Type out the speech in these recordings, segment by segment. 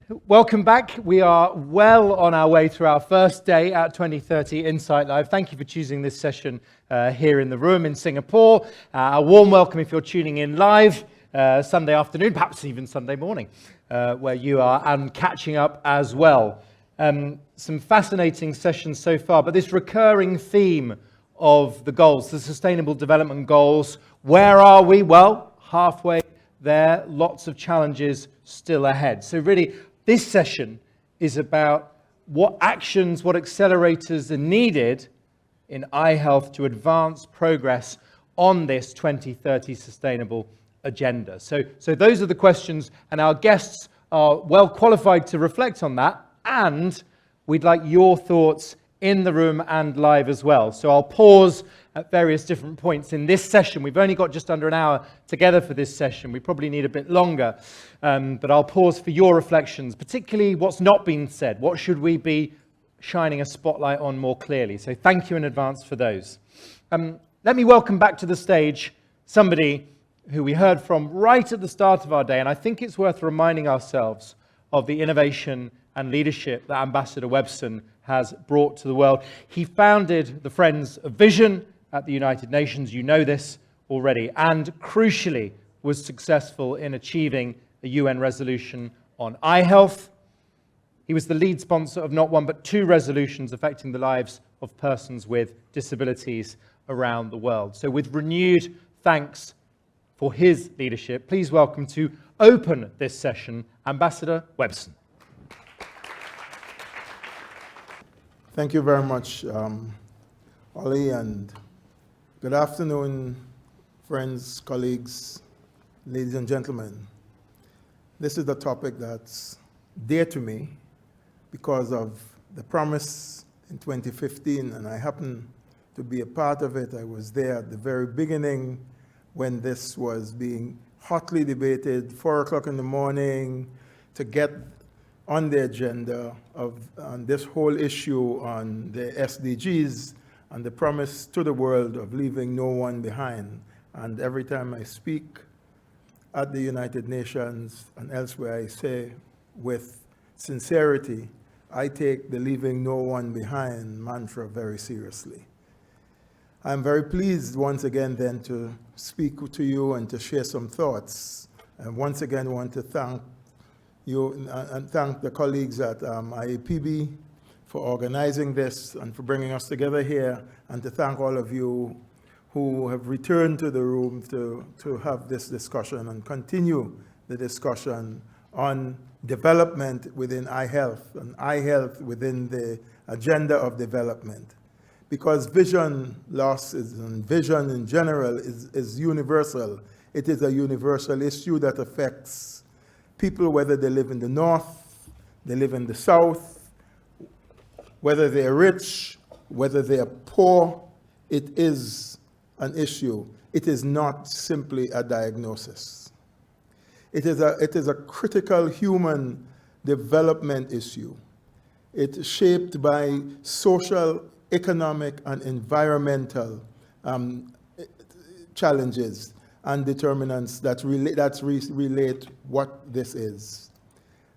Welcome back. We are well on our way through our first day at 2030 Insight Live. Thank you for choosing this session here in the room in Singapore. A warm welcome if you're tuning in live Sunday afternoon, perhaps even Sunday morning, where you are, and catching up as well. Some fascinating sessions so far, but this recurring theme of the goals, the Sustainable Development Goals, where are we? Well, halfway there, lots of challenges still ahead. So really, this session is about what actions, what accelerators are needed in eye health to advance progress on this 2030 sustainable agenda. So those are the questions, and our guests are well qualified to reflect on that, and we'd like your thoughts in the room and live as well. So I'll pause at various different points in this session. We've only got just under an hour together for this session. We probably need a bit longer, but I'll pause for your reflections, particularly what's not been said. What should we be shining a spotlight on more clearly? So thank you in advance for those. Let me welcome back to the stage somebody who we heard from right at the start of our day, and I think it's worth reminding ourselves of the innovation and leadership that Ambassador Webson has brought to the world. He founded the Friends of Vision at the United Nations, you know this already, and crucially was successful in achieving a UN resolution on eye health. He was the lead sponsor of not one but two resolutions affecting the lives of persons with disabilities around the world. So with renewed thanks for his leadership, please welcome to open this session, Ambassador Webson. Thank you very much, Ollie, and good afternoon, friends, colleagues, ladies and gentlemen. This is a topic that's dear to me because of the promise in 2015, and I happen to be a part of it. I was there at the very beginning when this was being hotly debated, 4 o'clock in the morning, to get on the agenda of this whole issue on the SDGs and the promise to the world of leaving no one behind. And every time I speak at the United Nations and elsewhere, I say with sincerity, I take the leaving no one behind mantra very seriously. I'm very pleased once again then to speak to you and to share some thoughts. And once again, I want to thank you and thank the colleagues at IAPB for organizing this and for bringing us together here, and to thank all of you who have returned to the room to have this discussion and continue the discussion on development within eye health and eye health within the agenda of development. Because vision loss and vision in general is universal. It is a universal issue that affects people, whether they live in the north, they live in the south, whether they're rich, whether they're poor, it is an issue. It is not simply a diagnosis. It is a critical human development issue. It's shaped by social, economic, and environmental challenges and determinants that relate what this is.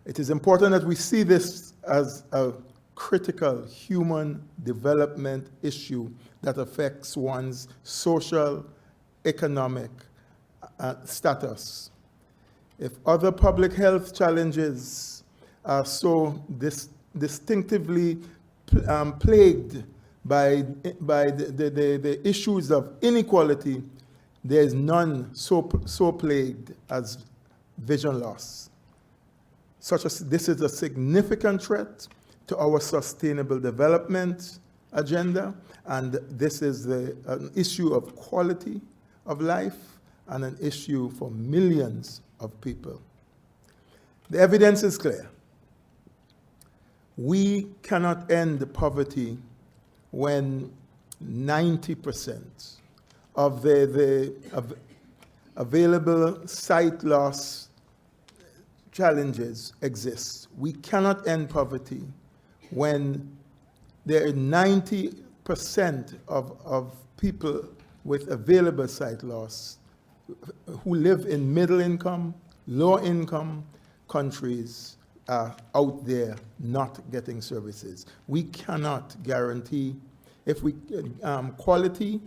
It is important that we see this as a critical human development issue that affects one's social, economic status. If other public health challenges are so distinctively plagued by the issues of inequality, there is none so plagued as vision loss. This is a significant threat to our sustainable development agenda, and this is an issue of quality of life and an issue for millions of people. The evidence is clear. We cannot end poverty when 90% of the available sight loss challenges exist. We cannot end poverty when there are 90% of people with available sight loss who live in middle income, low income countries are out there not getting services. We cannot guarantee if we quality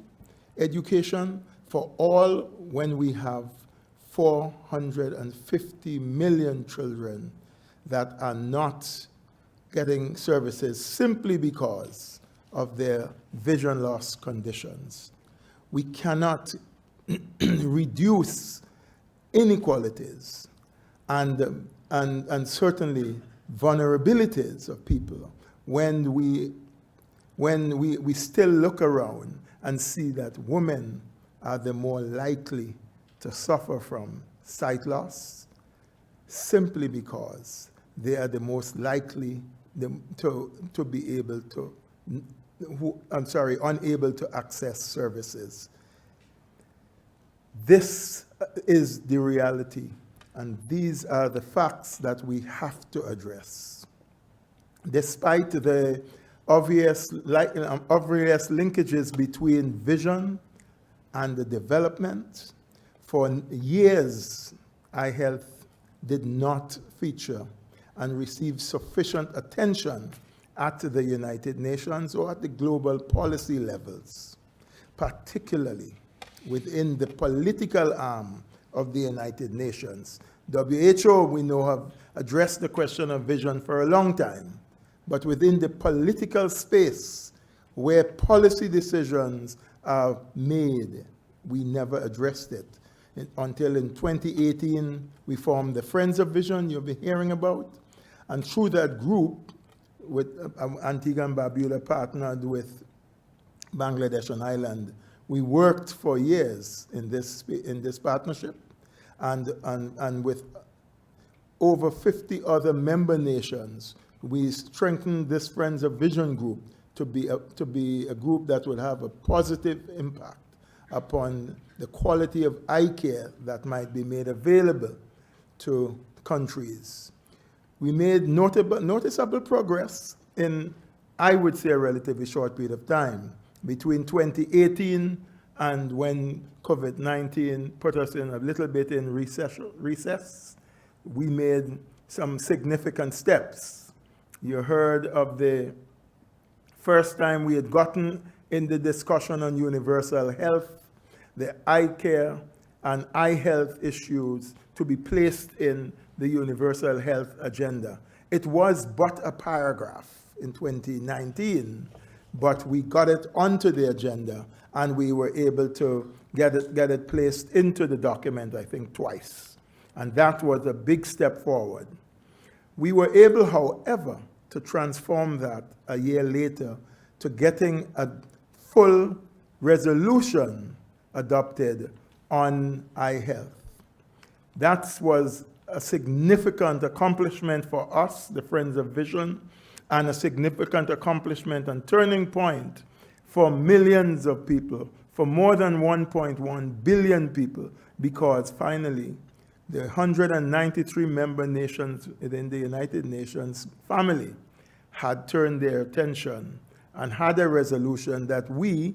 education for all when we have 450 million children that are not getting services simply because of their vision loss conditions. We cannot reduce inequalities and certainly vulnerabilities of people when we still look around and see that women are the more likely to suffer from sight loss simply because they are the most likely to be able to, unable to access services. This is the reality, and these are the facts that we have to address. Despite the obvious linkages between vision and the development, for years, eye health did not feature and receive sufficient attention at the United Nations or at the global policy levels, particularly within the political arm of the United Nations. WHO, we know, have addressed the question of vision for a long time, but within the political space where policy decisions are made, we never addressed it. Until in 2018, we formed the Friends of Vision you'll be hearing about. And through that group, with Antigua and Barbuda partnered with Bangladesh and Ireland, we worked for years in this partnership. And with over 50 other member nations, we strengthened this Friends of Vision group to be a group that would have a positive impact upon the quality of eye care that might be made available to countries. We made noticeable progress in, I would say, a relatively short period of time. Between 2018 and when COVID-19 put us in a little bit in recess, we made some significant steps. You heard of the first time we had gotten in the discussion on universal health, the eye care and eye health issues to be placed in the universal health agenda. It was but a paragraph in 2019, but we got it onto the agenda and we were able to get it placed into the document, I think, twice. And that was a big step forward. We were able, however, to transform that a year later to getting a full resolution adopted on eye health. That was a significant accomplishment for us, the Friends of Vision, and a significant accomplishment and turning point for millions of people, for more than 1.1 billion people, because finally, the 193 member nations within the United Nations family had turned their attention and had a resolution that we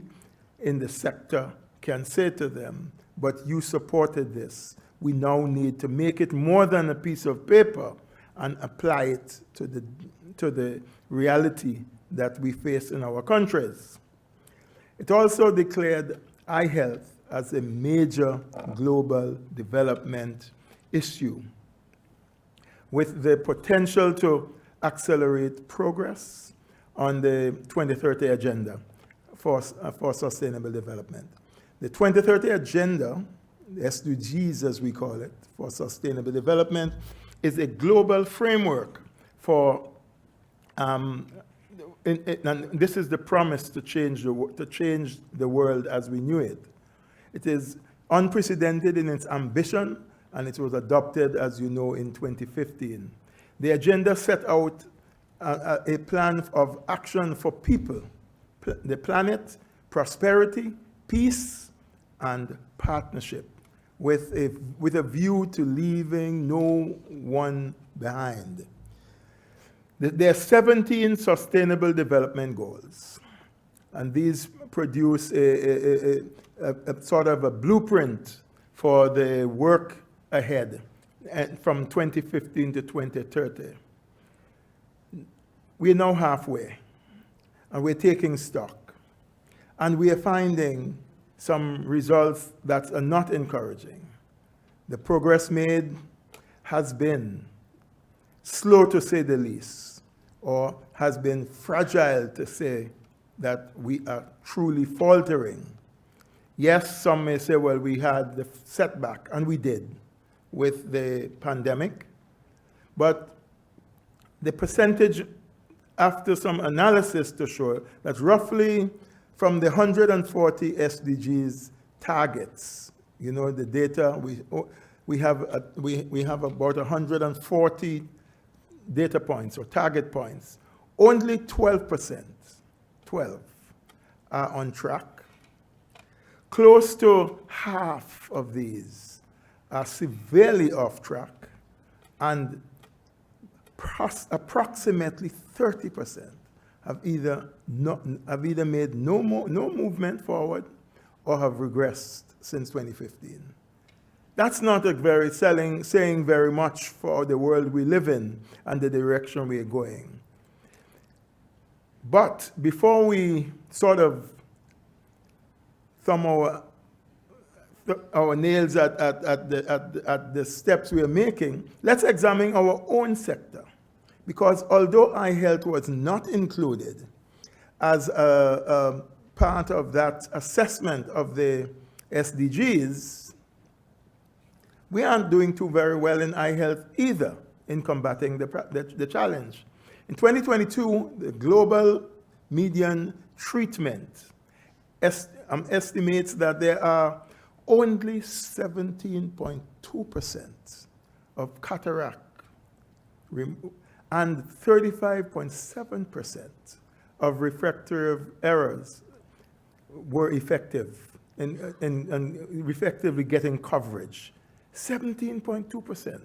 in the sector can say to them, but you supported this. We now need to make it more than a piece of paper and apply it to the reality that we face in our countries. It also declared eye health as a major global development issue with the potential to accelerate progress on the 2030 agenda for sustainable development. The 2030 agenda, the SDGs as we call it, for sustainable development, is a global framework for, and this is the promise to change the world as we knew it. It is unprecedented in its ambition, and it was adopted, as you know, in 2015. The agenda set out a plan of action for people, the planet, prosperity, peace, and partnership, with a view to leaving no one behind. There are 17 sustainable development goals, and these produce a sort of a blueprint for the work ahead from 2015 to 2030. we're now halfway, and we're taking stock. And we are finding some results that are not encouraging. The progress made has been slow, to say the least, or has been fragile, to say that we are truly faltering. Yes, some may say, well, we had the setback, and we did with the pandemic. But the percentage, after some analysis to show that roughly from the 140 SDGs targets, you know, the data, we have about 140 data points or target points. Only 12%, 12, are on track. Close to half of these are severely off track, and approximately 30% have either made no movement forward or have regressed since 2015. That's not saying very much for the world we live in and the direction we're going. But before we sort of thumb our nails at the steps we are making, let's examine our own sector. Because although eye health was not included as a part of that assessment of the SDGs, we aren't doing too very well in eye health either in combating the challenge. In 2022, the global median treatment estimates that there are only 17.2% of cataract and 35.7% of refractive errors were effective in effectively getting coverage. 17.2%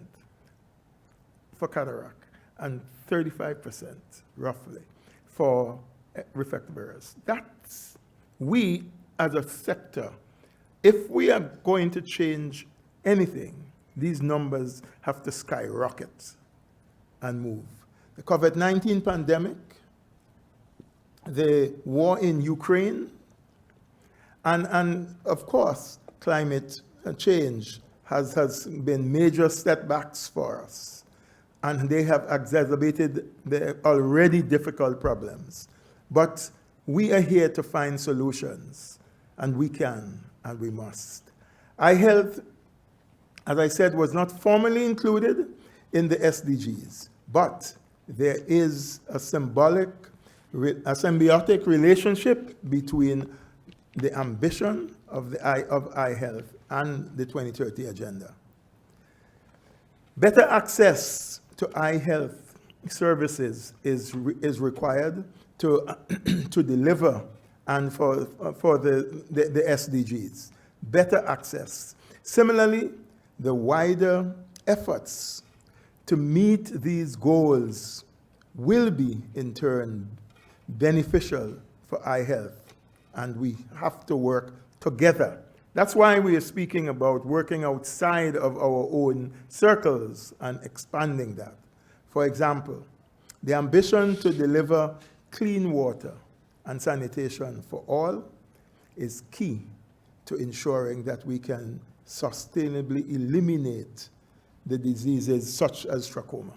for cataract and 35% roughly for refractive errors. That's, we as a sector, if we are going to change anything, these numbers have to skyrocket and move. The COVID-19 pandemic, the war in Ukraine, and of course, climate change has been major setbacks for us. And they have exacerbated the already difficult problems. But we are here to find solutions, and we can, and we must. Eye health, as I said, was not formally included in the SDGs, but there is a symbiotic relationship between the ambition of eye health and the 2030 agenda. Better access to eye health services is required to deliver and for the SDGs. Better access. Similarly, the wider efforts to meet these goals will be, in turn, beneficial for eye health, and we have to work together. That's why we are speaking about working outside of our own circles and expanding that. For example, the ambition to deliver clean water and sanitation for all is key to ensuring that we can sustainably eliminate the diseases such as trachoma.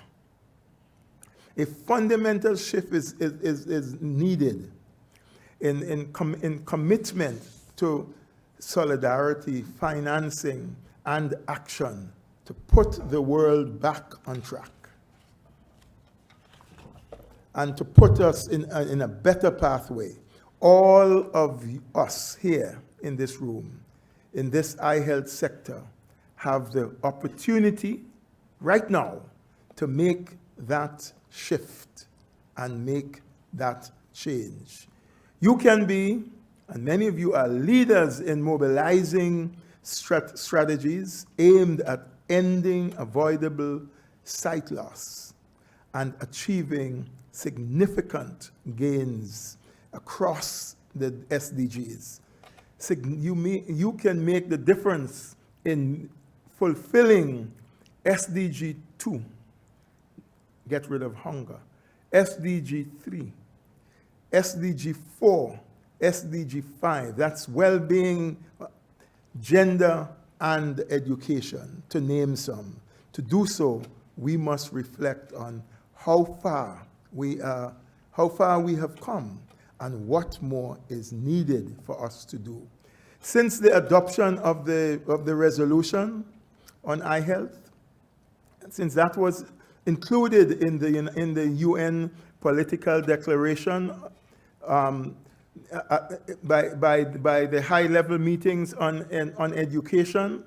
A fundamental shift is needed in commitment to solidarity, financing, and action to put the world back on track and to put us in a better pathway. All of us here in this room, in this eye health sector, have the opportunity right now to make that shift and make that change. You can be, and many of you are leaders in mobilizing strategies aimed at ending avoidable sight loss and achieving significant gains across the SDGs. You can make the difference in fulfilling SDG 2, get rid of hunger, SDG 3, SDG 4, SDG 5, that's well-being, gender, and education, to name some. To do so, we must reflect on how far we have come, and what more is needed for us to do. Since the adoption of the resolution on eye health, since that was included in the UN political declaration by the high-level meetings on education,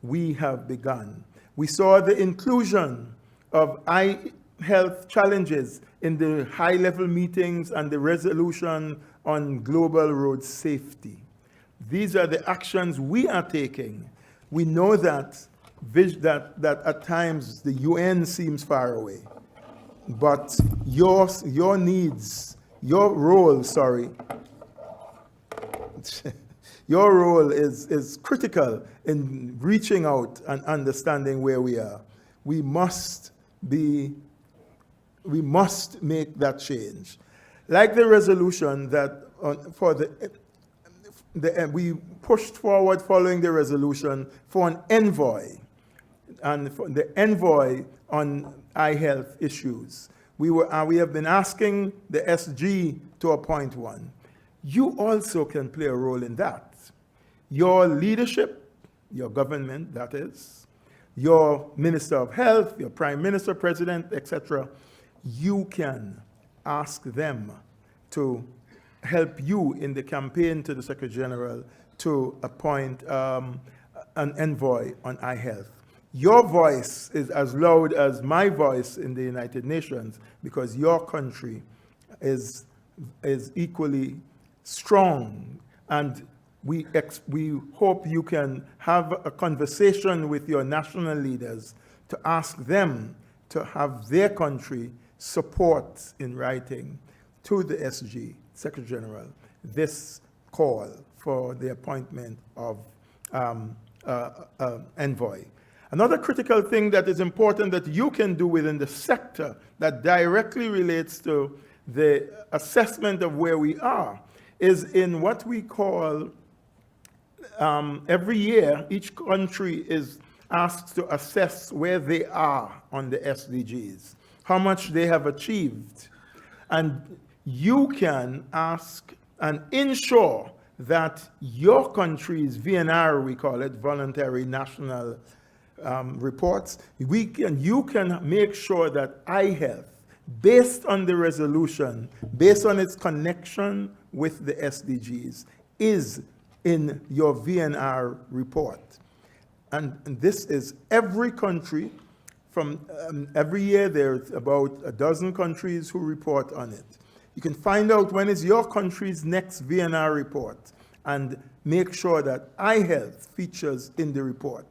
we have begun. We saw the inclusion of eye health challenges in the high-level meetings and the resolution on global road safety. These are the actions we are taking. We know that at times the UN seems far away, but your needs, your role, your role is critical in reaching out and understanding where we are. We must make that change. Like the resolution that we pushed forward following the resolution for an envoy, and for the envoy on eye health issues. We have been asking the SG to appoint one. You also can play a role in that. Your leadership, your government, that is, your Minister of Health, your Prime Minister, President, etc., you can ask them to help you in the campaign to the Secretary General to appoint an envoy on eye health. Your voice is as loud as my voice in the United Nations, because your country is equally strong, and we hope you can have a conversation with your national leaders to ask them to have their country support in writing to the SG, Secretary General, this call for the appointment of envoy. Another critical thing that is important that you can do within the sector that directly relates to the assessment of where we are is in what we call, every year, each country is asked to assess where they are on the SDGs, how much they have achieved. And you can ask and ensure that your country's VNR, we call it, Voluntary National Reports, you can make sure that eye health, based on the resolution, based on its connection with the SDGs, is in your VNR report. And this is every country. From every year, there's about a dozen countries who report on it. You can find out when is your country's next VNR report and make sure that eye health features in the report.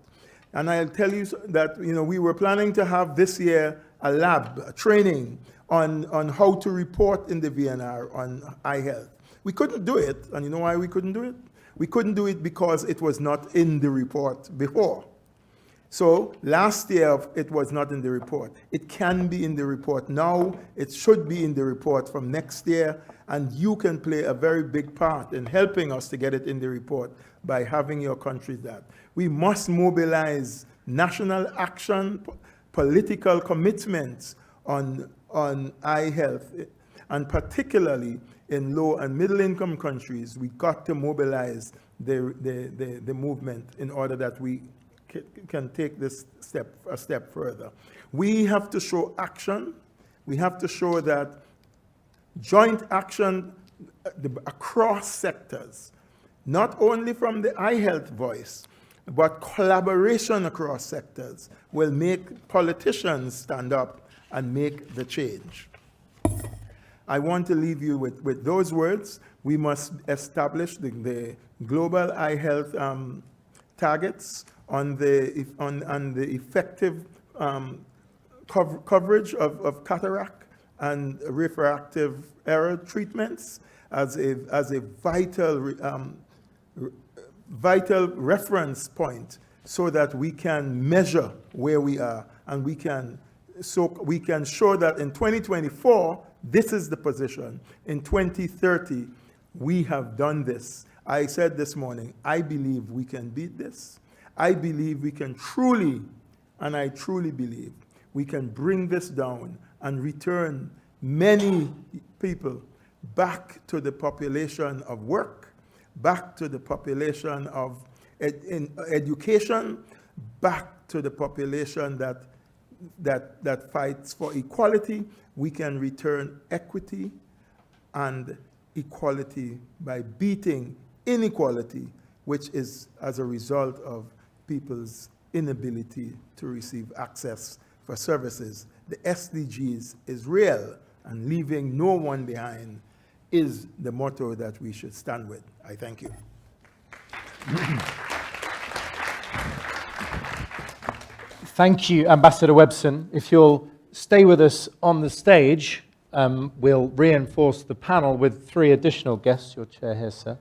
And I'll tell you that we were planning to have this year a lab, a training on how to report in the VNR on eye health. We couldn't do it, and you know why we couldn't do it? We couldn't do it because it was not in the report before. So last year, it was not in the report. It can be in the report now. It should be in the report from next year, and you can play a very big part in helping us to get it in the report by having your country that. We must mobilize national action, political commitments on eye health, and particularly in low and middle income countries. We got to mobilize the movement in order that we can take this a step further. We have to show action. We have to show that joint action across sectors, not only from the eye health voice, but collaboration across sectors will make politicians stand up and make the change. I want to leave you with those words. We must establish the global eye health targets on the effective coverage of cataract and refractive error treatments as a vital reference point, so that we can measure where we are and we can so we can show that in 2024, this is the position. In 2030, we have done this. I said this morning, I believe we can beat this. I believe we can truly, and I truly believe, we can bring this down and return many people back to the population of work, back to the population of education, back to the population that fights for equality. We can return equity and equality by beating inequality, which is as a result of people's inability to receive access for services. The SDGs is real, and leaving no one behind is the motto that we should stand with. I thank you. Thank you, Ambassador Webson. If you'll stay with us on the stage, we'll reinforce the panel with 3 additional guests. Your chair here, sir.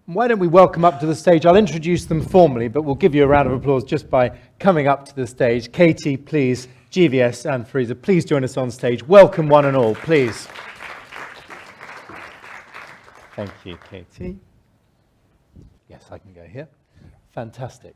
Why don't we welcome up to the stage? I'll introduce them formally, but we'll give you a round of applause just by coming up to the stage. Katie, please, GVS and Fraser, please join us on stage. Welcome one and all, please. Thank you, Katie. Yes, I can go here. Fantastic.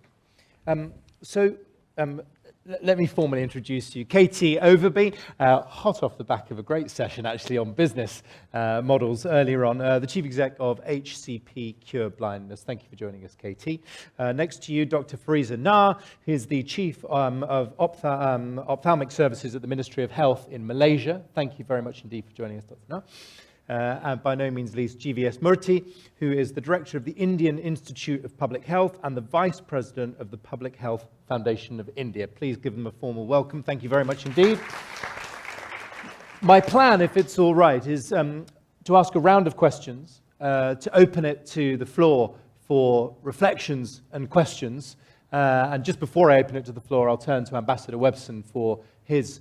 Let me formally introduce you. Katie Overby, hot off the back of a great session actually on business models earlier on, the Chief Exec of HCP Cure Blindness. Thank you for joining us, Katie. Next to you, Dr. Fraser Nah, who is the Chief of Ophthalmic Services at the Ministry of Health in Malaysia. Thank you very much indeed for joining us, Dr. Nah. And by no means least, GVS Murthy, who is the Director of the Indian Institute of Public Health and the Vice President of the Public Health Foundation of India. Please give them a formal welcome. Thank you very much indeed. My plan, if it's all right, is to ask a round of questions, to open it to the floor for reflections and questions. And just before I open it to the floor, I'll turn to Ambassador Webson for his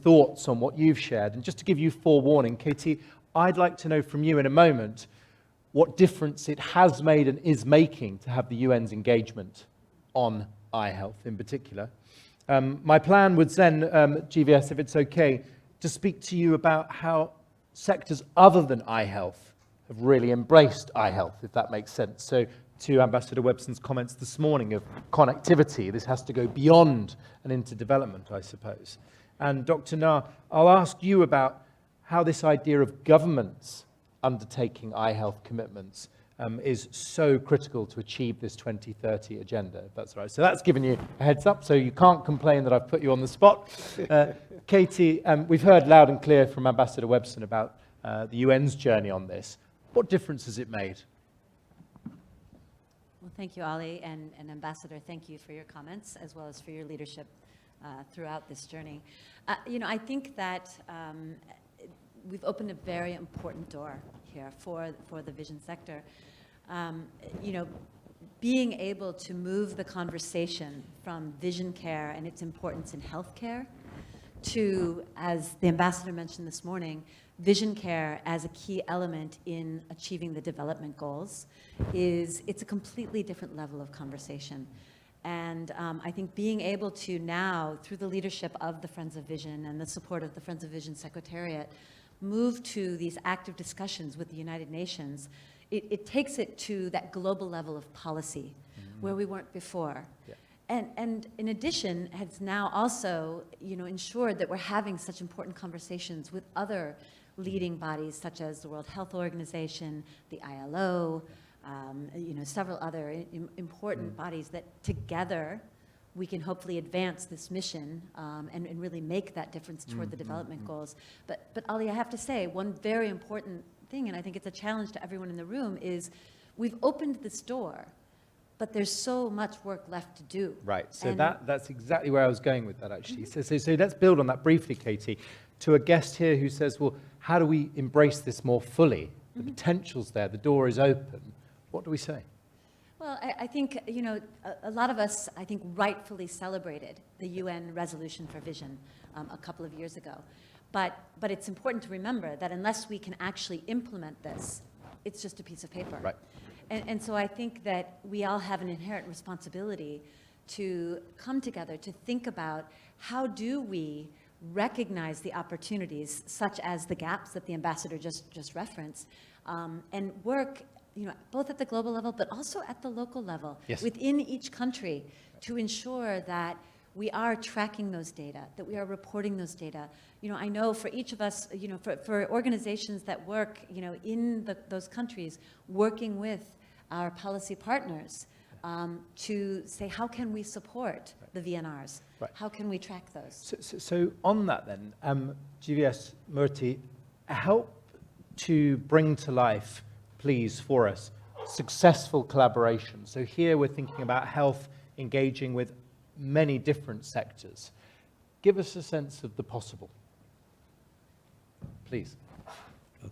thoughts on what you've shared. And just to give you forewarning, Katie, I'd like to know from you in a moment what difference it has made and is making to have the UN's engagement on eye health in particular. My plan would then, GVS, if it's okay, to speak to you about how sectors other than eye health have really embraced eye health, if that makes sense. So to Ambassador Webson's comments this morning of connectivity, this has to go beyond and into development, I suppose. And Dr. Nah, I'll ask you about how this idea of governments undertaking eye health commitments is so critical to achieve this 2030 agenda, if that's right. So that's given you a heads up, so you can't complain that I've put you on the spot. Katie, we've heard loud and clear from Ambassador Webson about the UN's journey on this. What difference has it made? Well, thank you, Ali, and Ambassador, thank you for your comments, as well as for your leadership throughout this journey. I think that we've opened a very important door here for the vision sector. Being able to move the conversation from vision care and its importance in healthcare to, as the ambassador mentioned this morning, vision care as a key element in achieving the development goals it's a completely different level of conversation. And I think being able to now, through the leadership of the Friends of Vision and the support of the Friends of Vision Secretariat, move to these active discussions with the United Nations, it takes it to that global level of policy where we weren't before. Yeah. And in addition, has now also ensured that we're having such important conversations with other leading bodies such as the World Health Organization, the ILO, several other important bodies that together we can hopefully advance this mission and really make that difference toward the development goals. But Ali, I have to say, one very important thing, and I think it's a challenge to everyone in the room, is we've opened this door, but there's so much work left to do. Right, so that's exactly where I was going with that, actually. So let's build on that briefly, Katie, to a guest here who says, well, how do we embrace this more fully? The potential's there, the door is open. What do we say? Well, I think, a lot of us, I think, rightfully celebrated the UN resolution for vision a couple of years ago. But it's important to remember that unless we can actually implement this, it's just a piece of paper. Right. And so I think that we all have an inherent responsibility to come together to think about how do we recognize the opportunities, such as the gaps that the ambassador just referenced, and work, both at the global level, but also at the local level, Yes. within each country, to ensure that we are tracking those data, that we are reporting those data. I know for each of us, for organizations that work, in those countries, working with our policy partners, to say, how can we support the VNRs? Right. How can we track those? So on that then, GVS Murti, help to bring to life, please, for us, successful collaboration. So here we're thinking about health engaging with many different sectors. Give us a sense of the possible, please.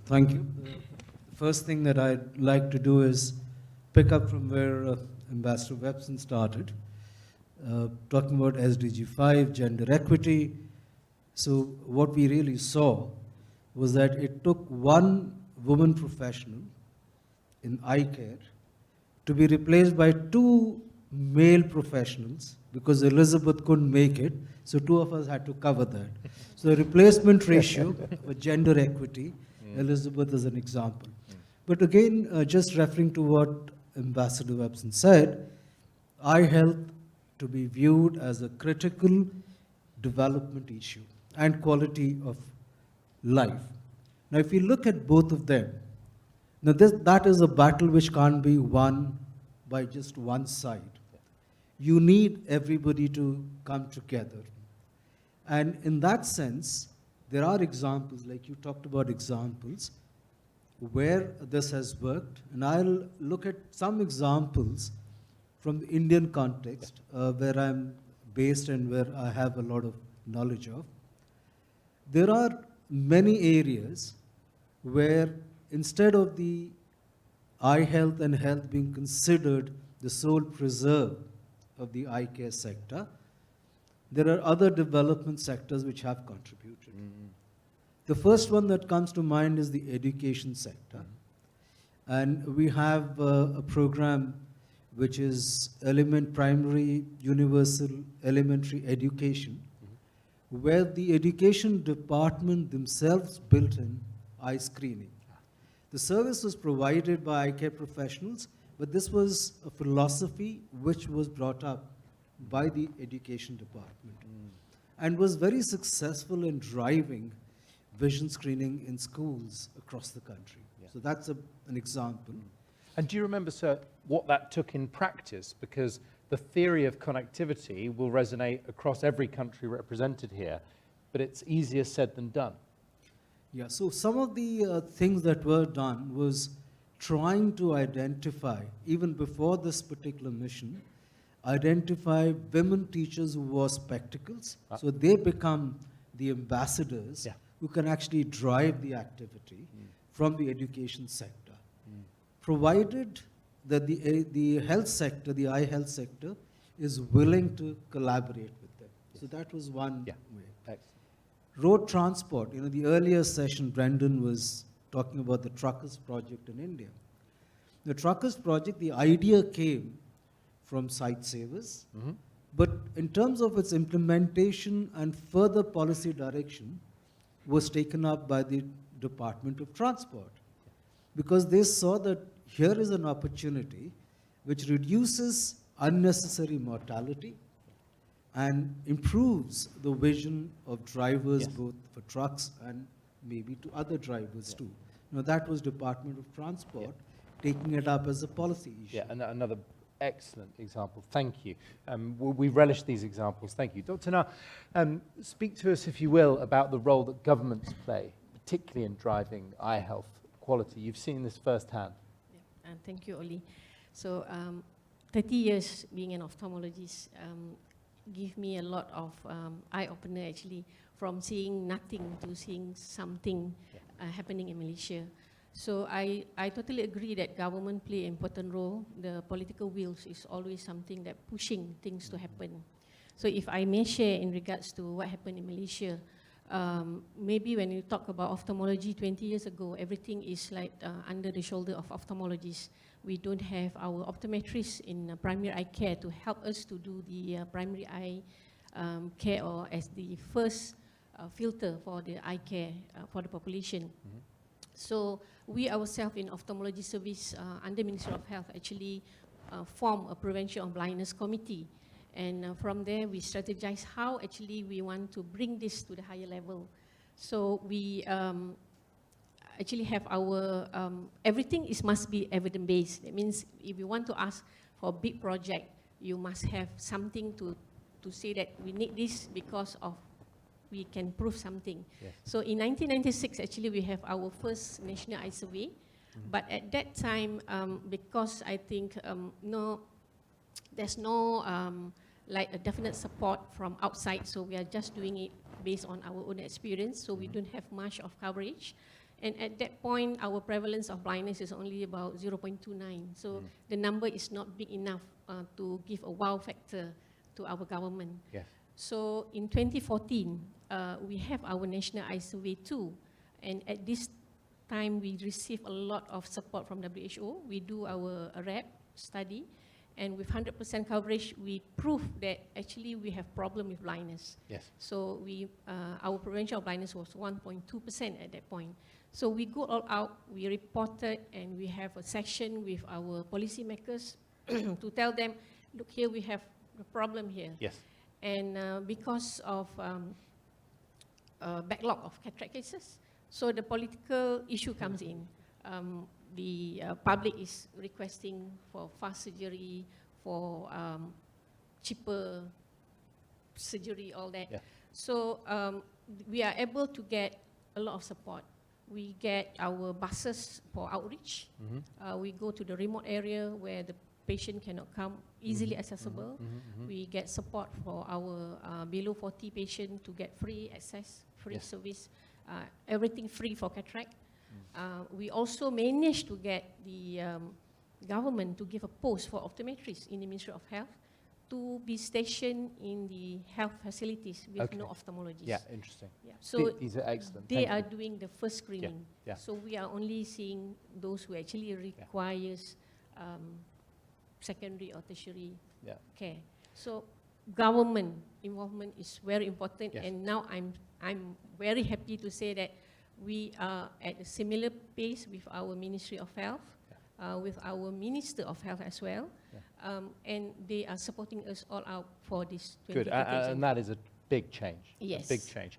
Thank you. The first thing that I'd like to do is pick up from where Ambassador Webson started, talking about SDG 5, gender equity. So what we really saw was that it took one woman professional in eye care to be replaced by two male professionals, because Elizabeth couldn't make it, so two of us had to cover that. So the replacement ratio for gender equity, Elizabeth is an example. But again, just referring to what Ambassador Webson said, eye health to be viewed as a critical development issue and quality of life. Now, if you look at both of them, now that is a battle which can't be won by just one side. You need everybody to come together. And in that sense, there are examples, like you talked about examples, where this has worked. And I'll look at some examples from the Indian context, where I'm based and where I have a lot of knowledge of. There are many areas where instead of the eye health and health being considered the sole preserve of the eye care sector, there are other development sectors which have contributed. The first one that comes to mind is the education sector. And we have a program which is primary universal elementary education, where the education department themselves built in eye screening. The service was provided by eye care professionals, but this was a philosophy which was brought up by the education department and was very successful in driving vision screening in schools across the country. Yeah. So that's an example. And do you remember, sir, what that took in practice? Because the theory of connectivity will resonate across every country represented here, but it's easier said than done. Yeah, so some of the things that were done was trying to identify, even before this particular mission, identify women teachers who wore spectacles. So they become the ambassadors who can actually drive the activity from the education sector. Provided that the health sector, the eye health sector, is willing to collaborate with them. So that was one way. Excellent. Road transport, the earlier session, Brendan was talking about the Truckers Project in India. The Truckers Project, the idea came from Sight Savers, but in terms of its implementation and further policy direction, was taken up by the Department of Transport, because they saw that here is an opportunity which reduces unnecessary mortality and improves the vision of drivers, both for trucks and maybe to other drivers too. Now that was Department of Transport taking it up as a policy issue. Yeah, another excellent example. Thank you. We relish these examples. Thank you. Dr. Na, speak to us, if you will, about the role that governments play, particularly in driving eye health quality. You've seen this firsthand. Yeah, and thank you, Oli. So 30 years being an ophthalmologist give me a lot of eye-opener, actually, from seeing nothing to seeing something happening in Malaysia. So I totally agree that government play an important role. The political wills is always something that pushing things to happen. So if I may share in regards to what happened in Malaysia, maybe when you talk about ophthalmology 20 years ago, everything is like under the shoulder of ophthalmologists. We don't have our optometrists in primary eye care to help us to do the primary eye care, or as the first filter for the eye care for the population. So we ourselves in ophthalmology service under Ministry of Health actually form a prevention of blindness committee. And from there, we strategize how actually we want to bring this to the higher level. So we actually have our, everything must be evidence-based. That means if you want to ask for a big project, you must have something to say that we need this because of, we can prove something. Yes. So in 1996, actually, we have our first national eye survey. But at that time, because I think there's no like a definite support from outside, so we are just doing it based on our own experience, so we don't have much of coverage. And at that point, our prevalence of blindness is only about 0.29, so the number is not big enough to give a wow factor to our government. Yes. So in 2014, we have our National Eye Survey 2, and at this time, we receive a lot of support from WHO. We do our RAP study, and with 100% coverage, we prove that actually we have problem with blindness. Yes. So we, our prevention of blindness was 1.2% at that point. So we go all out, we reported, and we have a session with our policymakers to tell them, look, here we have a problem here. Yes. And because of backlog of cataract cases, so the political issue comes in. The public is requesting for fast surgery, for cheaper surgery, all that. Yeah. So we are able to get a lot of support. We get our buses for outreach. We go to the remote area where the patient cannot come, easily accessible. We get support for our below 40 patient to get free access, free service, everything free for cataract. We also managed to get the government to give a post for optometrists in the Ministry of Health to be stationed in the health facilities with no ophthalmologists. Yeah, interesting. Yeah. So these are excellent. they Thank are you. doing the first screening. Yeah. So we are only seeing those who actually requires secondary or tertiary care. So government involvement is very important, and now I'm very happy to say that we are at a similar pace with our Ministry of Health, with our Minister of Health as well, and they are supporting us all out for this 2030 Good, and that is a big change. Yes. A big change.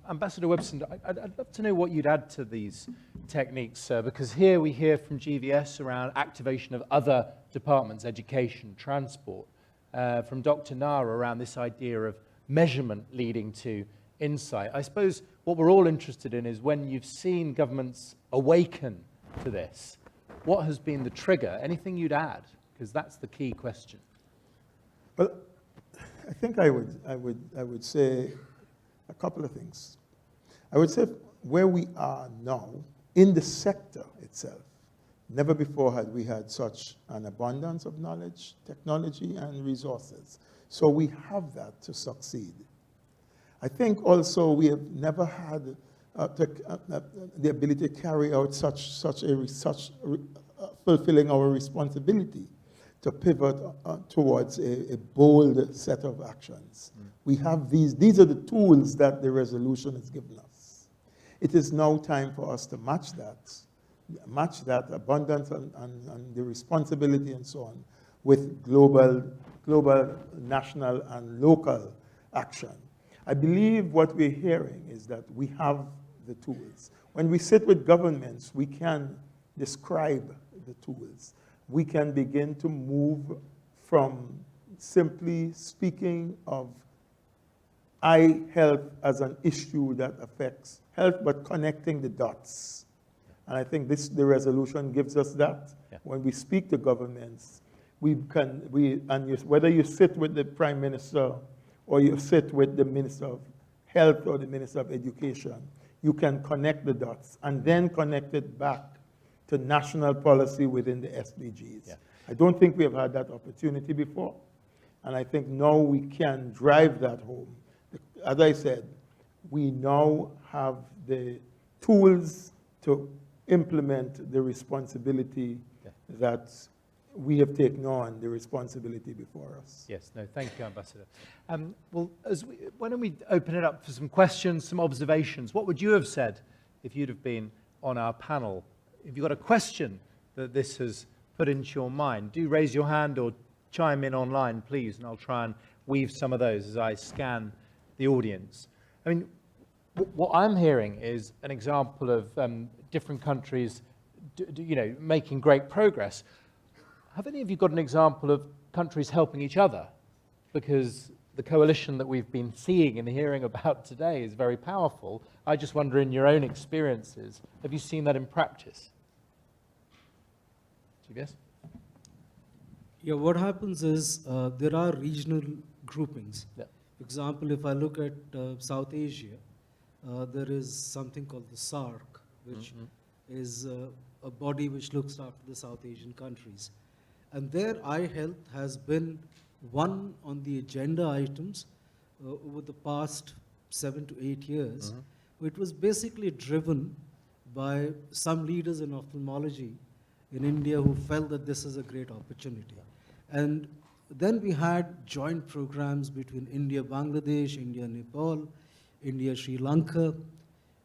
Ambassador Webson, I'd love to know what you'd add to these techniques, because here we hear from GVS around activation of other departments, education, transport, from Dr. Nara around this idea of measurement leading to insight. I suppose what we're all interested in is when you've seen governments awaken to this, what has been the trigger? Anything you'd add? Because that's the key question. Well, I think I would say a couple of things. I would say where we are now in the sector itself, never before had we had such an abundance of knowledge, technology, and resources. So we have that to succeed. I think also we have never had the ability to carry out fulfilling our responsibility to pivot towards a bold set of actions. We have these are the tools that the resolution has given us. It is now time for us to match that abundance and the responsibility and so on with global, national, and local action. I believe what we're hearing is that we have the tools. When we sit with governments, we can describe the tools. We can begin to move from simply speaking of eye health as an issue that affects health, but connecting the dots. And I think the resolution gives us that. Yeah. When we speak to governments, whether you sit with the Prime Minister or you sit with the Minister of Health or the Minister of Education, you can connect the dots and then connect it back to national policy within the SDGs. Yeah. I don't think we have had that opportunity before, and I think now we can drive that home. As I said, we now have the tools to implement the responsibility that we have taken on, the responsibility before us. Yes, no, thank you, Ambassador. Well, why don't we open it up for some questions, some observations? What would you have said if you'd have been on our panel? If you've got a question that this has put into your mind, do raise your hand or chime in online, please, and I'll try and weave some of those as I scan the audience. I mean, what I'm hearing is an example of different countries, making great progress. Have any of you got an example of countries helping each other? Because the coalition that we've been seeing and hearing about today is very powerful. I just wonder, in your own experiences, have you seen that in practice? GBS? Yeah, what happens is there are regional groupings. Yep. For example, if I look at South Asia, there is something called the SAARC, which is a body which looks after the South Asian countries. And their eye health has been one on the agenda items over the past 7 to 8 years. It was basically driven by some leaders in ophthalmology in India who felt that this is a great opportunity. And then we had joint programs between India, Bangladesh, India, Nepal, India, Sri Lanka,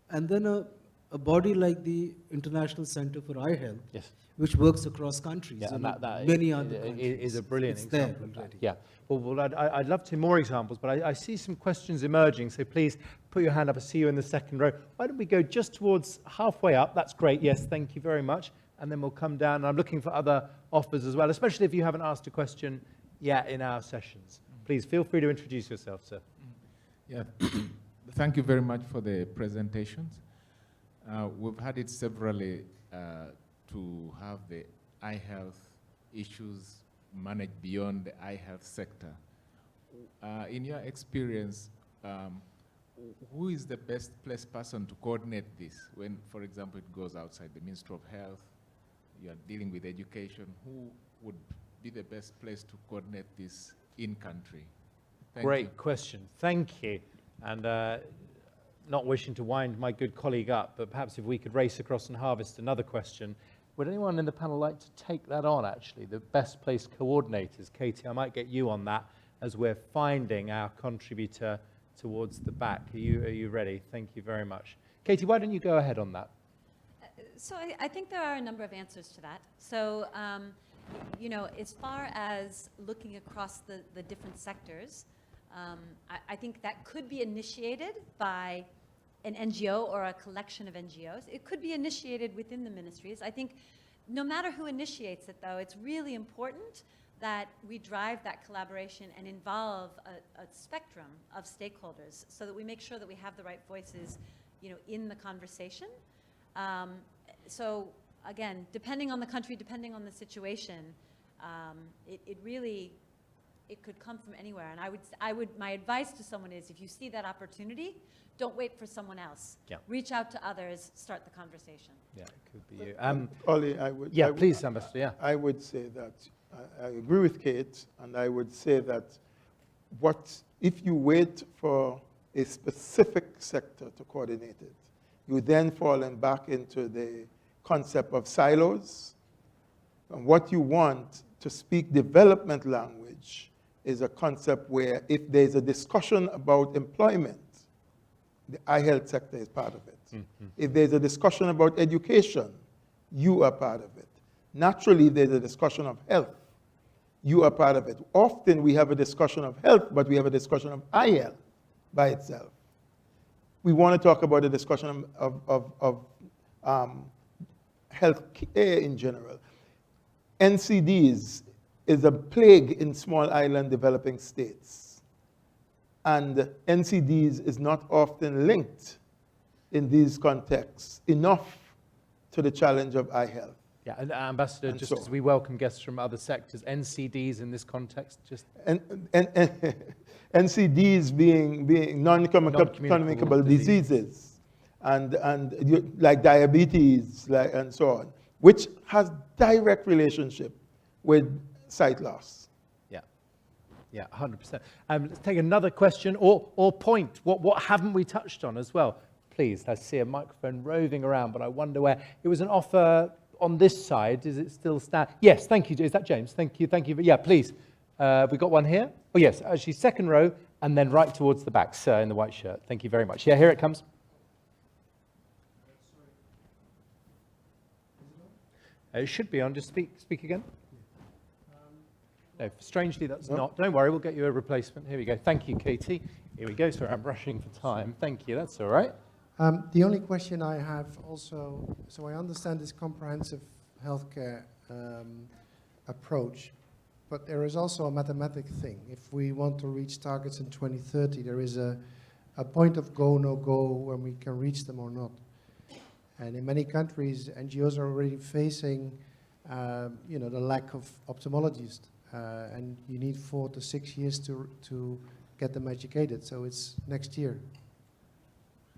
and then a body like the International Center for Eye Health, Yes. which works across countries. Yeah, and that many other countries. is a brilliant It's example there of that. already. Yeah. Well, I'd love to hear more examples, but I see some questions emerging, so please put your hand up. I see you in the second row. Why don't we go just towards halfway up? That's great. Yes, thank you very much. And then we'll come down. I'm looking for other offers as well, especially if you haven't asked a question yet in our sessions. Please feel free to introduce yourself, sir. Yeah. Thank you very much for the presentations. We've had it severally to have the eye health issues managed beyond the eye health sector. In your experience, who is the best placed person to coordinate this when, for example, it goes outside the Ministry of Health, you are dealing with education? Who would be the best place to coordinate this in country? Great question. Thank you. And not wishing to wind my good colleague up, but perhaps if we could race across and harvest another question. Would anyone in the panel like to take that on, actually, the best placed coordinators? Katie, I might get you on that as we're finding our contributor towards the back. Are you ready? Thank you very much. Katie, why don't you go ahead on that? So I think there are a number of answers to that. So, as far as looking across the different sectors, I think that could be initiated by an NGO or a collection of NGOs. It could be initiated within the ministries. I think no matter who initiates it, though, it's really important that we drive that collaboration and involve a spectrum of stakeholders so that we make sure that we have the right voices, in the conversation. So again, depending on the country, depending on the situation, it could come from anywhere. And my advice to someone is, if you see that opportunity, don't wait for someone else. Yeah. Reach out to others, start the conversation. Yeah, it could be you. Ollie, Please, Ambassador, yeah. I would say that I agree with Kate, and I would say that if you wait for a specific sector to coordinate it, you then fall back into the concept of silos. And what you want to speak development language is a concept where if there's a discussion about employment, the eye health sector is part of it. Mm-hmm. If there's a discussion about education, you are part of it. Naturally, there's a discussion of health. You are part of it. Often we have a discussion of health, but we have a discussion of eye health by itself. We want to talk about a discussion of health care in general. NCDs is a plague in small island developing states. And NCDs is not often linked in these contexts enough to the challenge of eye health. Yeah, and Ambassador, And just so as we welcome guests from other sectors, NCDs in this context, just NCDs being non-communicable diseases, and like diabetes, and so on, which has direct relationship with sight loss. yeah. Yeah, 100%. Let's take another question or point. What haven't we touched on as well? Please, I see a microphone roving around, but I wonder where. It was an offer on this side. Is it still stand? Yes, thank you. Is that James? Thank you. Yeah, please. We got one here. Oh, yes, actually, second row, and then right towards the back, sir, in the white shirt. Thank you very much. Yeah, here it comes. It should be on. Just speak again. No, strangely, that's not. Don't worry, we'll get you a replacement. Here we go. Thank you, Katie. Here we go. Sorry, I'm rushing for time. Thank you. That's all right. The only question I have also, so I understand this comprehensive healthcare approach, but there is also a mathematic thing. If we want to reach targets in 2030, there is a point of go, no go, when we can reach them or not. And in many countries, NGOs are already facing, the lack of ophthalmologists, and you need 4 to 6 years to get them educated. So it's next year.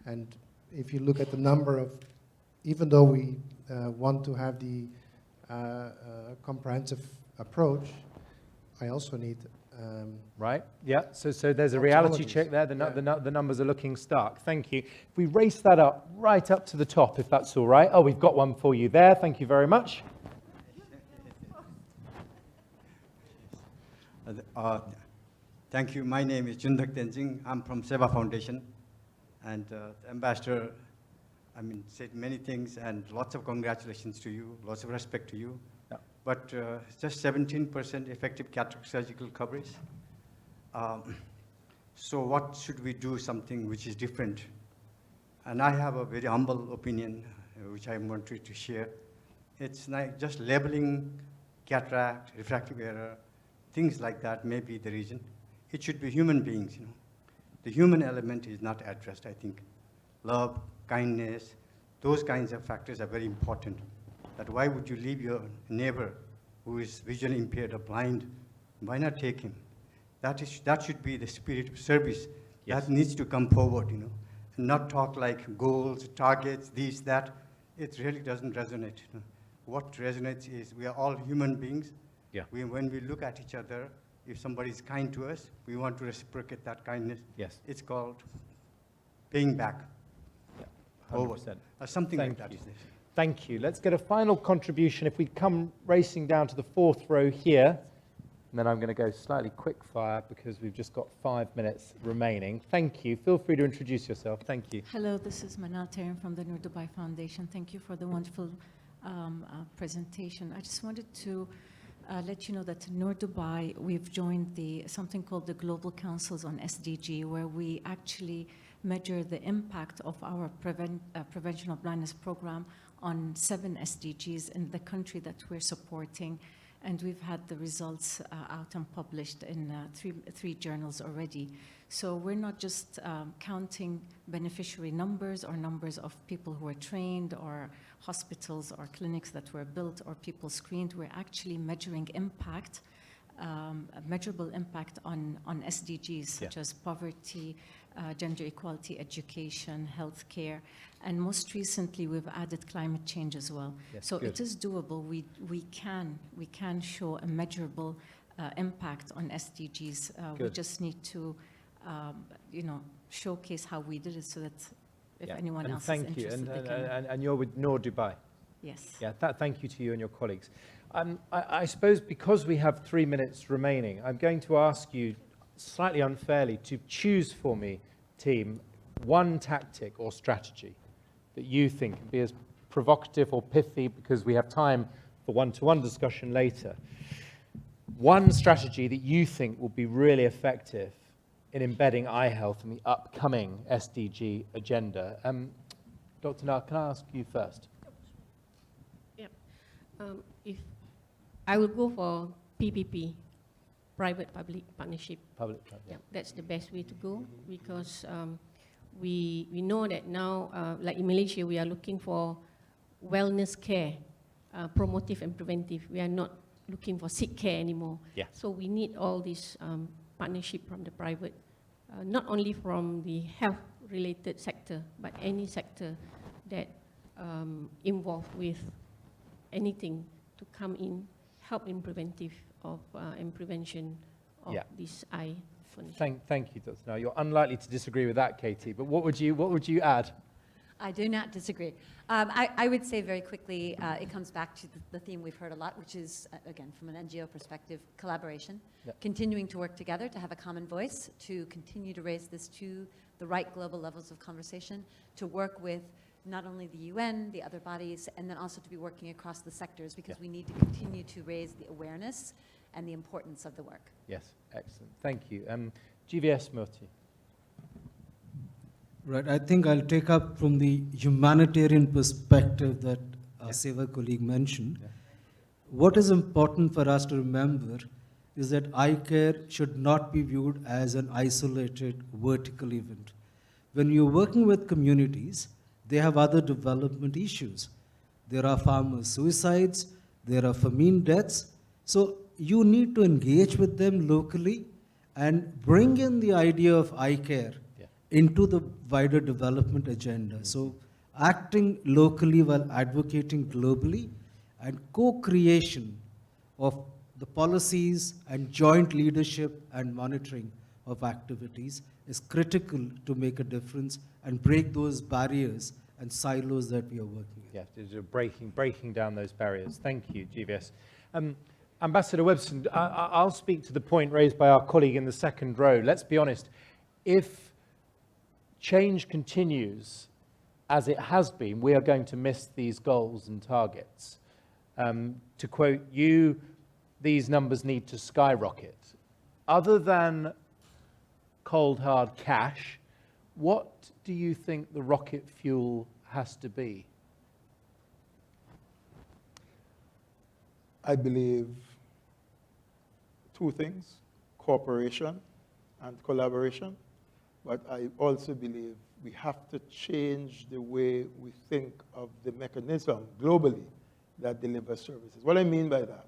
And if you look at the number of, even though we want to have the comprehensive approach, I also need right, yeah, so there's a reality check there. The numbers are looking stark. Thank you. If we race that up, right up to the top, if that's all right. Oh, we've got one for you there. Thank you very much. Thank you. My name is Jundak Tenzing. I'm from Seva Foundation. And the ambassador, said many things, and lots of congratulations to you, lots of respect to you. Yeah. But just 17% effective cataract surgical coverage. So what should we do something which is different? And I have a very humble opinion, which I wanted to share. It's like just labeling cataract, refractive error, things like that may be the reason. It should be human beings, The human element is not addressed, I think. Love, kindness, those kinds of factors are very important. That why would you leave your neighbor who is visually impaired or blind? Why not take him? That should be the spirit of service. Yes. That needs to come forward, and not talk like goals, targets, this, that. It really doesn't resonate. What resonates is we are all human beings. Yeah. When we look at each other, if somebody is kind to us, we want to reciprocate that kindness. Yes. It's called paying back. Yeah, 100%. Over. Or something Thank like that. you. Thank you. Let's get a final contribution. If we come racing down to the fourth row here, and then I'm going to go slightly quick fire because we've just got 5 minutes remaining. Thank you. Feel free to introduce yourself. Thank you. Hello, this is Manal Tarim from the Noor Dubai Foundation. Thank you for the wonderful presentation. I just wanted to let you know that in Noor Dubai, we've joined something called the Global Councils on SDG, where we actually measure the impact of our prevention of blindness program on 7 SDGs in the country that we're supporting. And we've had the results out and published in three journals already. So we're not just counting beneficiary numbers or numbers of people who are trained or hospitals or clinics that were built or people screened. We're actually measuring impact, a measurable impact on SDGs such as poverty, gender equality, education, healthcare, and most recently we've added climate change as well. Yes, so good. it is doable. We can show a measurable impact on SDGs. We just need to, showcase how we did it so that if anyone else is interested, they can. And you're with Noor Dubai. Yes. Yeah, thank you to you and your colleagues. I suppose because we have 3 minutes remaining, I'm going to ask you slightly unfairly to choose for me, team, one tactic or strategy that you think can be as provocative or pithy, because we have time for one-to-one discussion later. One strategy that you think will be really effective in embedding eye health in the upcoming SDG agenda. Dr. Nar, can I ask you first? Yeah. If I will go for PPP, private-public partnership. Yeah, that's the best way to go, because we know that now, like in Malaysia, we are looking for wellness care, promotive and preventive. We are not looking for sick care anymore. Yeah. So we need all this partnership from the private, not only from the health-related sector, but any sector that involved with anything to come in, help in preventive of and prevention of Yeah. this eye furniture. Thank you, Dr. Now, you're unlikely to disagree with that, Katie, but what would you add? I do not disagree. I would say very quickly, it comes back to the theme we've heard a lot, which is, again, from an NGO perspective, collaboration. Yep. Continuing to work together to have a common voice, to continue to raise this to the right global levels of conversation, to work with not only the UN, the other bodies, and then also to be working across the sectors, because we need to continue to raise the awareness and the importance of the work. Yes, excellent. Thank you. GVS Murthy. Right, I think I'll take up from the humanitarian perspective that our Seva colleague mentioned. Yeah. What is important for us to remember is that eye care should not be viewed as an isolated vertical event. When you're working with communities, they have other development issues. There are farmer suicides, there are famine deaths. So you need to engage with them locally and bring in the idea of eye care into the wider development agenda. So acting locally while advocating globally, and co-creation of the policies and joint leadership and monitoring of activities is critical to make a difference and break those barriers and silos that we are working in. Yeah, breaking down those barriers. Thank you, GVS. Ambassador Webson, I'll speak to the point raised by our colleague in the second row. Let's be honest, if change continues as it has been, we are going to miss these goals and targets. To quote you, these numbers need to skyrocket. Other than cold, hard cash, what do you think the rocket fuel has to be? I believe two things, cooperation and collaboration. But I also believe we have to change the way we think of the mechanism globally that delivers services. What I mean by that,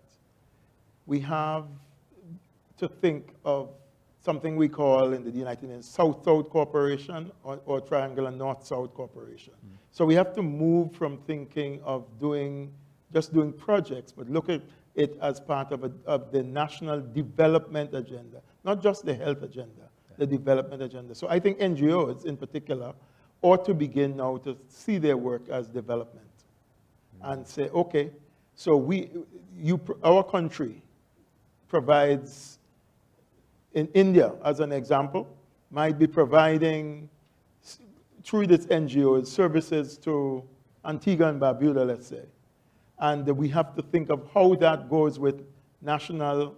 we have to think of something we call in the United Nations South-South cooperation or triangular North-South cooperation. So we have to move from thinking of just doing projects, but look at it as part of the national development agenda, not just the health agenda. The development agenda. So I think NGOs in particular ought to begin now to see their work as development and say, okay, so our country provides, in India, as an example, might be providing, through its NGOs, services to Antigua and Barbuda, let's say. And we have to think of how that goes with national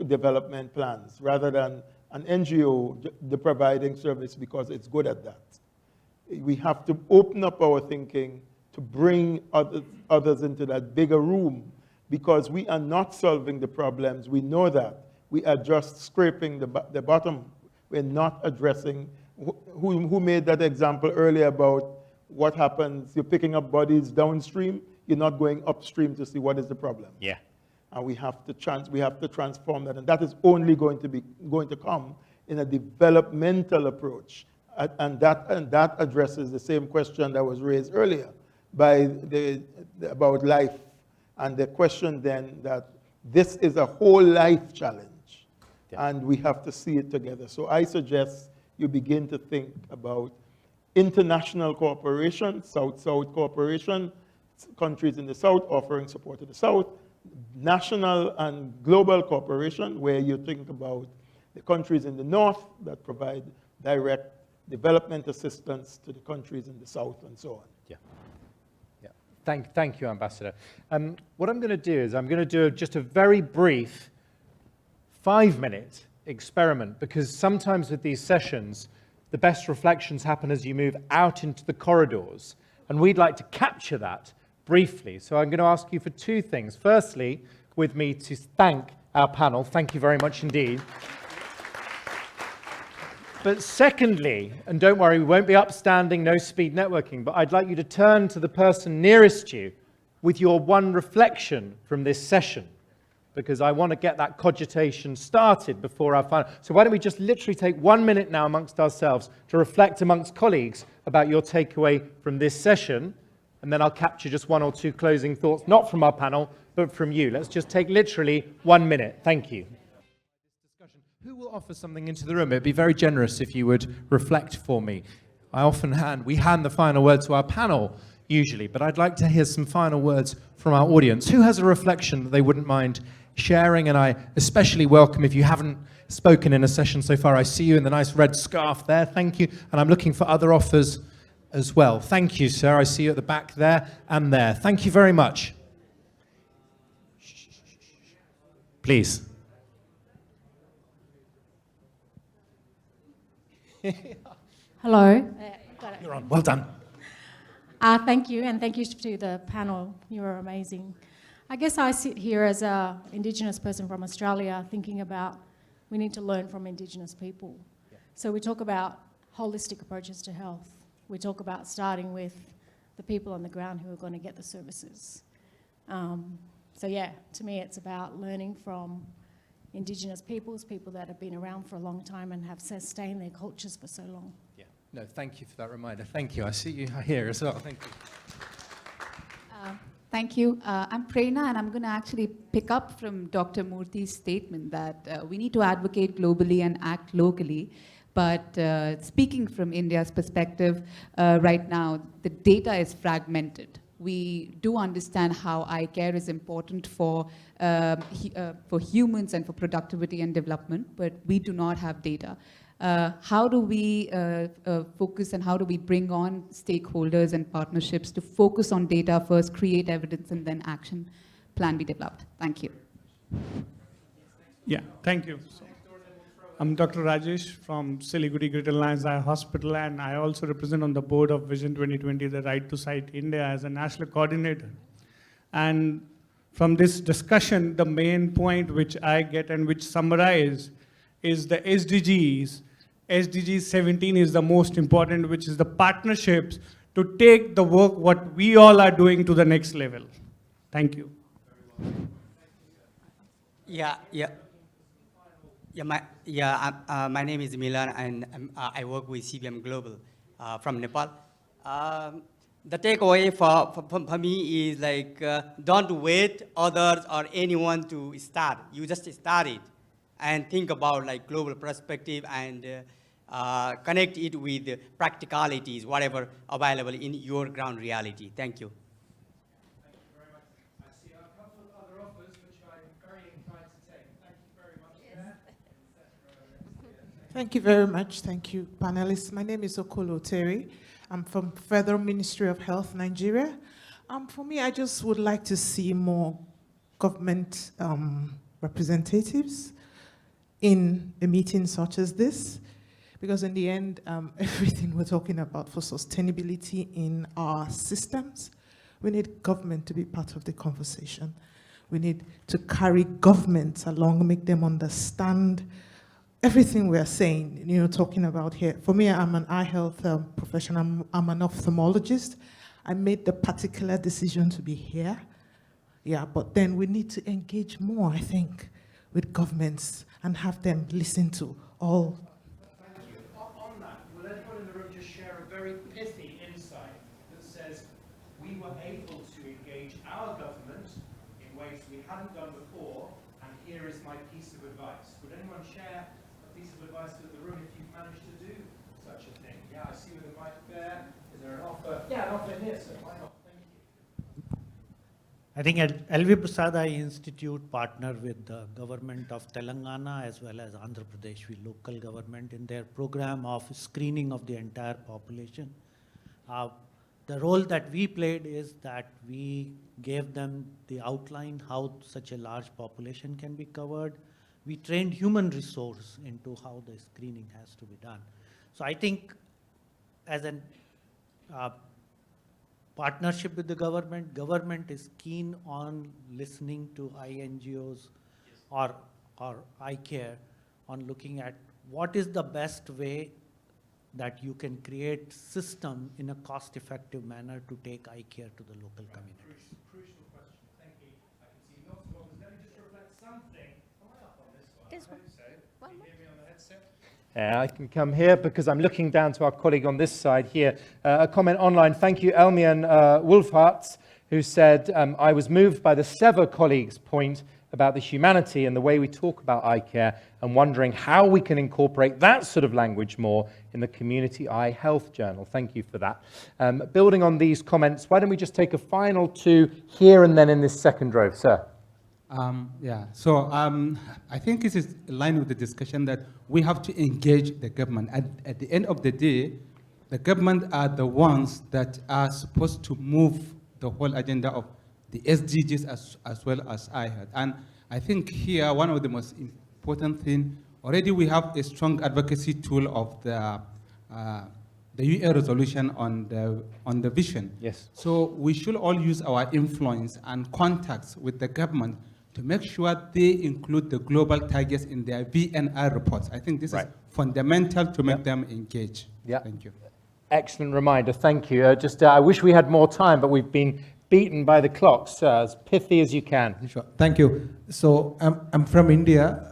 development plans, rather than an NGO providing service because it's good at that. We have to open up our thinking to bring others into that bigger room, because we are not solving the problems. We know that. We are just scraping the bottom. We're not addressing, who made that example earlier about what happens, you're picking up bodies downstream, you're not going upstream to see what is the problem. Yeah. And we have to transform that, and that is only going to come in a developmental approach, and that addresses the same question that was raised earlier about life, and the question then that this is a whole life challenge, and we have to see it together. So I suggest you begin to think about international cooperation, South-South cooperation, countries in the South offering support to the South, national and global cooperation, where you think about the countries in the North that provide direct development assistance to the countries in the South, and so on. Yeah. Thank you, Ambassador. What I'm going to do is I'm going to do just a very brief 5-minute experiment, because sometimes with these sessions, the best reflections happen as you move out into the corridors, and we'd like to capture that briefly. So I'm going to ask you for two things. Firstly, with me to thank our panel. Thank you very much indeed. But secondly, and don't worry, we won't be upstanding, no speed networking, but I'd like you to turn to the person nearest you with your one reflection from this session, because I want to get that cogitation started before our final. So why don't we just literally take 1 minute now amongst ourselves to reflect amongst colleagues about your takeaway from this session, and then I'll capture just 1 or 2 closing thoughts, not from our panel, but from you. Let's just take literally 1 minute. Thank you. Who will offer something into the room? It'd be very generous if you would reflect for me. We hand the final word to our panel usually, but I'd like to hear some final words from our audience. Who has a reflection that they wouldn't mind sharing? And I especially welcome, if you haven't spoken in a session so far, I see you in the nice red scarf there, thank you. And I'm looking for other offers as well. Thank you, sir. I see you at the back there and there. Thank you very much. Please. Hello. You're on. Well done. Thank you, and thank you to the panel. You were amazing. I guess I sit here as an Indigenous person from Australia thinking about we need to learn from Indigenous people. Yeah. So we talk about holistic approaches to health. We talk about starting with the people on the ground who are going to get the services. So yeah, to me it's about learning from Indigenous peoples, people that have been around for a long time and have sustained their cultures for so long. Yeah. No, thank you for that reminder. Thank you. I see you here as well. Thank you. Thank you. I'm Prerna, and I'm going to actually pick up from Dr. Murthy's statement that we need to advocate globally and act locally. But speaking from India's perspective, right now, the data is fragmented. We do understand how eye care is important for humans and for productivity and development, but we do not have data. How do we focus and how do we bring on stakeholders and partnerships to focus on data first, create evidence, and then action plan be developed? Thank you. Yeah, thank you. I'm Dr. Rajesh from Siliguri Greater Alliance Eye Hospital, and I also represent on the board of Vision 2020, the Right to Sight India, as a national coordinator. And from this discussion, the main point which I get and which summarize is the SDGs. SDG 17 is the most important, which is the partnerships to take the work, what we all are doing, to the next level. Thank you. My name is Milan, and I work with CBM Global from Nepal. The takeaway for me is like, don't wait others or anyone to start. You just start it and think about like global perspective and connect it with practicalities, whatever available in your ground reality. Thank you. Thank you very much. I see a couple of other offers which I'm very inclined to take. Thank you very much. Yes. Thank you very much. Thank you, panelists. My name is Okolo Terry. I'm from Federal Ministry of Health, Nigeria. For me, I just would like to see more government representatives in a meeting such as this, because in the end, everything we're talking about for sustainability in our systems, we need government to be part of the conversation. We need to carry governments along, make them understand everything we're saying, talking about here. For me, I'm an eye health professional. I'm an ophthalmologist. I made the particular decision to be here. Yeah, but then we need to engage more, I think, with governments and have them listen to all. Thank you. On that, will anyone in the room just share a very pithy insight that says we were able to engage our government in ways we hadn't done before, and here is my piece of advice? Would anyone share a piece of advice to the room if you've managed to do such a thing? Yeah, I see with the mic there. Is there an offer? Yeah, an offer here, sir. Why not? Thank you. I think at LV Prasad Eye Institute partner with the government of Telangana as well as Andhra Pradesh, with local government in their program of screening of the entire population. The role that we played is that we gave them the outline how such a large population can be covered. We trained human resource into how the screening has to be done. So I think as an partnership with the government is keen on listening to INGOs or eye care on looking at what is the best way that you can create system in a cost-effective manner to take eye care to the local communities. Crucial question. Thank you. I can see lots of offers. Let me just reflect something. Am I up on this one? This I one. hope so. One Can you hear me on the headset? I can come here because I'm looking down to our colleague on this side here. A comment online. Thank you, Elmian Wolfhartz, who said, I was moved by the Sever colleague's point about the humanity and the way we talk about eye care, and wondering how we can incorporate that sort of language more in the Community Eye Health Journal. Thank you for that. Building on these comments, why don't we just take a final two here and then in this second row, sir? I think it is in line with the discussion that we have to engage the government. At the end of the day, the government are the ones that are supposed to move the whole agenda of the SDGs as well as eye health. And I think here one of the most important things, already we have a strong advocacy tool of the UN resolution on the vision. Yes. So we should all use our influence and contacts with the government to make sure they include the global targets in their VNR reports. I think this is fundamental to make them engage. Yeah. Thank you. Excellent reminder. Thank you. I wish we had more time, but we've been beaten by the clock, sir. As pithy as you can. Sure. Thank you. So I'm from India.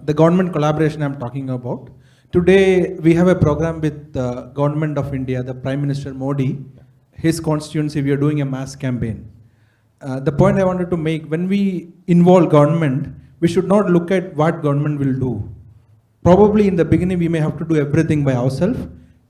The government collaboration I'm talking about. Today we have a program with the government of India, the Prime Minister Modi, his constituency. We are doing a mass campaign. The point I wanted to make, when we involve government, we should not look at what government will do. Probably in the beginning we may have to do everything by ourselves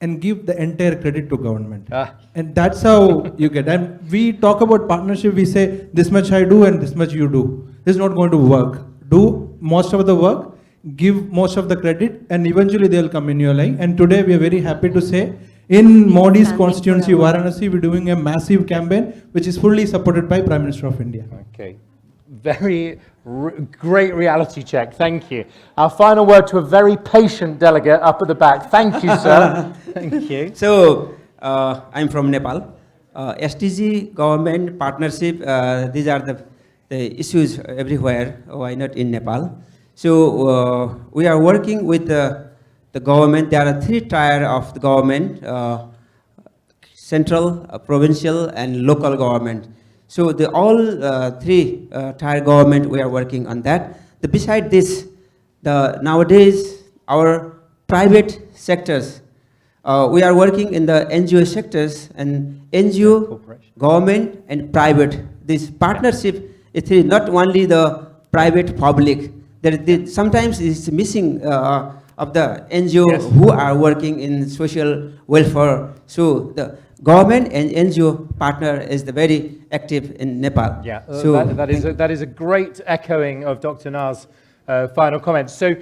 and give the entire credit to government. And that's how you get. And we talk about partnership, we say this much I do and this much you do. This is not going to work. Do most of the work, give most of the credit, and eventually they'll come in your line. And today we are very happy to say, in Modi's constituency, Varanasi, we're doing a massive campaign, which is fully supported by Prime Minister of India. Okay. Very great reality check. Thank you. Our final word to a very patient delegate up at the back. Thank you, sir. Thank you. So, I'm from Nepal. SDG, government, partnership, these are the issues everywhere. Why not in Nepal? So, we are working with the government. There are three tiers of the government, central, provincial, and local government. So all three tier government, we are working on that. Beside this, nowadays, our private sectors, we are working in the NGO sectors, and NGO, government, and private. This partnership is not only the private public. Sometimes it's missing of the NGO who are working in social welfare. So the government and NGO partner is the very active in Nepal. Yeah, so that is a great echoing of Dr. Na's final comments. So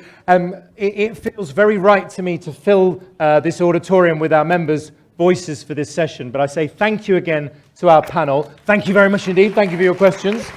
it feels very right to me to fill this auditorium with our members' voices for this session. But I say thank you again to our panel. Thank you very much indeed. Thank you for your questions.